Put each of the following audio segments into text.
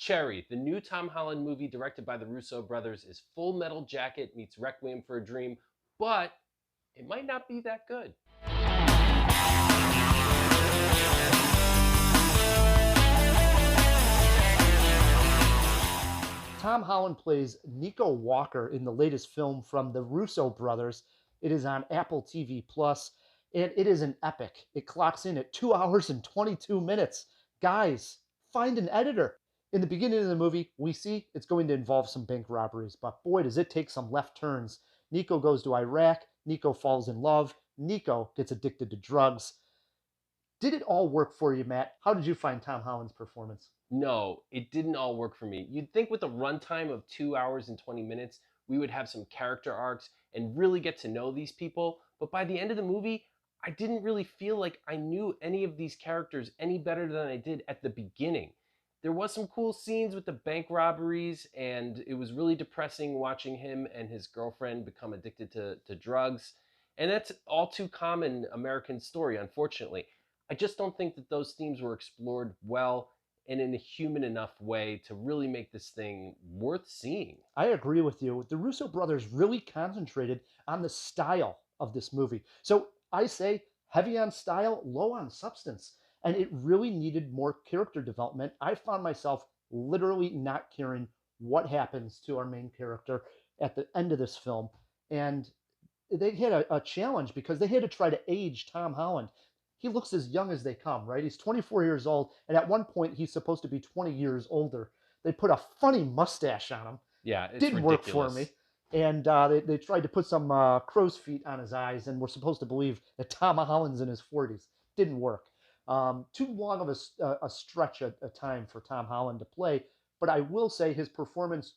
Cherry, the new Tom Holland movie directed by the Russo Brothers, is Full Metal Jacket meets Requiem for a Dream, but it might not be that good. Tom Holland plays Nico Walker in the latest film from the Russo Brothers. It is on Apple TV Plus, and it is an epic. It clocks in at 2 hours and 22 minutes. Guys, find an editor. In the beginning of the movie, we see it's going to involve some bank robberies, but boy, does it take some left turns. Nico goes to Iraq. Nico falls in love. Nico gets addicted to drugs. Did it all work for you, Matt? How did you find Tom Holland's performance? No, it didn't all work for me. You'd think with a runtime of 2 hours and 20 minutes, we would have some character arcs and really get to know these people. But by the end of the movie, I didn't really feel like I knew any of these characters any better than I did at the beginning. There was some cool scenes with the bank robberies, and it was really depressing watching him and his girlfriend become addicted to drugs. And that's all too common American story, unfortunately. I just don't think that those themes were explored well and in a human enough way to really make this thing worth seeing. I agree with you. The Russo brothers really concentrated on the style of this movie. So I say heavy on style, low on substance. And it really needed more character development. I found myself literally not caring what happens to our main character at the end of this film. And they had a challenge because they had to try to age Tom Holland. He looks as young as they come, right? He's 24 years old, and at one point he's supposed to be 20 years older. They put a funny mustache on him. Yeah, it's Didn't ridiculous. work for me. And they tried to put some crow's feet on his eyes, and we're supposed to believe that Tom Holland's in his 40s. Didn't work. Too long of a stretch a time for Tom Holland to play. But I will say his performance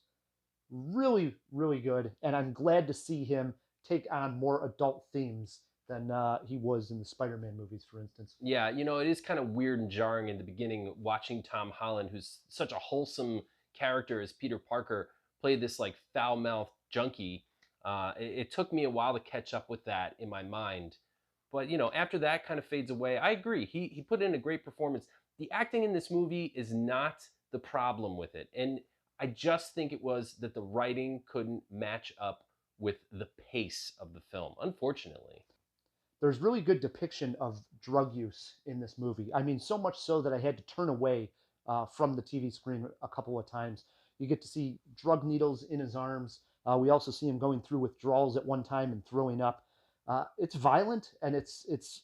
really, really good, and I'm glad to see him take on more adult themes than he was in the Spider-Man movies, for instance. Yeah, it is kind of weird and jarring in the beginning watching Tom Holland, who's such a wholesome character as Peter Parker, play this like foul-mouthed junkie. It took me a while to catch up with that in my mind. But, after that kind of fades away, I agree. He put in a great performance. The acting in this movie is not the problem with it. And I just think it was that the writing couldn't match up with the pace of the film, unfortunately. There's really good depiction of drug use in this movie. I mean, so much so that I had to turn away from the TV screen a couple of times. You get to see drug needles in his arms. We also see him going through withdrawals at one time and throwing up. It's violent, and it's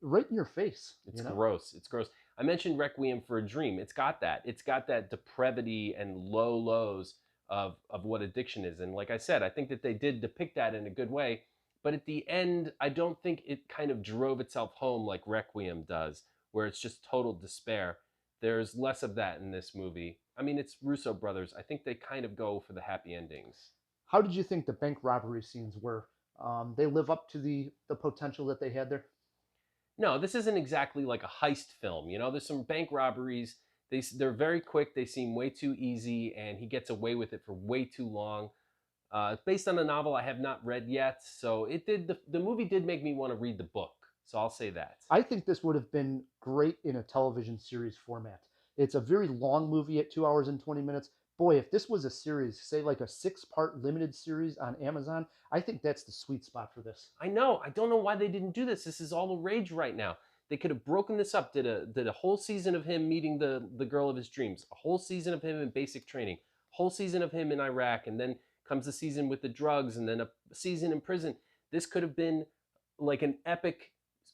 right in your face. It's gross. It's gross. I mentioned Requiem for a Dream. It's got that. It's got that depravity and low lows of what addiction is. And like I said, I think that they did depict that in a good way. But at the end, I don't think it kind of drove itself home like Requiem does, where it's just total despair. There's less of that in this movie. I mean, it's Russo Brothers. I think they kind of go for the happy endings. How did you think the bank robbery scenes were? They live up to the potential that they had there? No, this isn't exactly like a heist film. There's some bank robberies. They're very quick. They seem way too easy, and he gets away with it for way too long. Based on a novel I have not read yet, so the movie did make me want to read the book, so I'll say that. I think this would have been great in a television series format. It's a very long movie at 2 hours and 20 minutes. Boy, if this was a series, say like a 6-part limited series on Amazon, I think that's the sweet spot for this. I know. I don't know why they didn't do this. This is all the rage right now. They could have broken this up, did a whole season of him meeting the girl of his dreams, a whole season of him in basic training, a whole season of him in Iraq, and then comes the season with the drugs, and then a season in prison. This could have been like an epic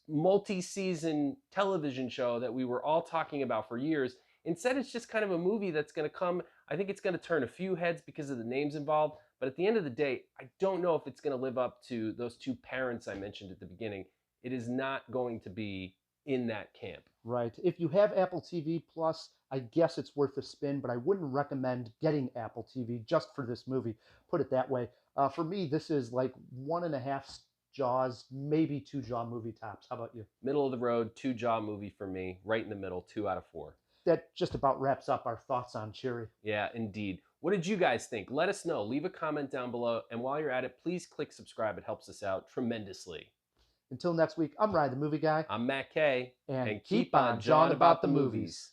multi-season television show that we were all talking about for years. Instead, it's just kind of a movie that's going to come. I think it's going to turn a few heads because of the names involved. But at the end of the day, I don't know if it's going to live up to those two parents I mentioned at the beginning. It is not going to be in that camp. Right. If you have Apple TV Plus, I guess it's worth a spin, but I wouldn't recommend getting Apple TV just for this movie. Put it that way. For me, this is like 1.5 Jaws, maybe 2 Jaw movie tops. How about you? Middle of the road, 2 Jaw movie for me. Right in the middle, 2 out of 4. That just about wraps up our thoughts on Cherry. Yeah, indeed. What did you guys think? Let us know. Leave a comment down below. And while you're at it, please click subscribe. It helps us out tremendously. Until next week, I'm Ryan the Movie Guy. I'm Matt K. And keep on jawing about the movies.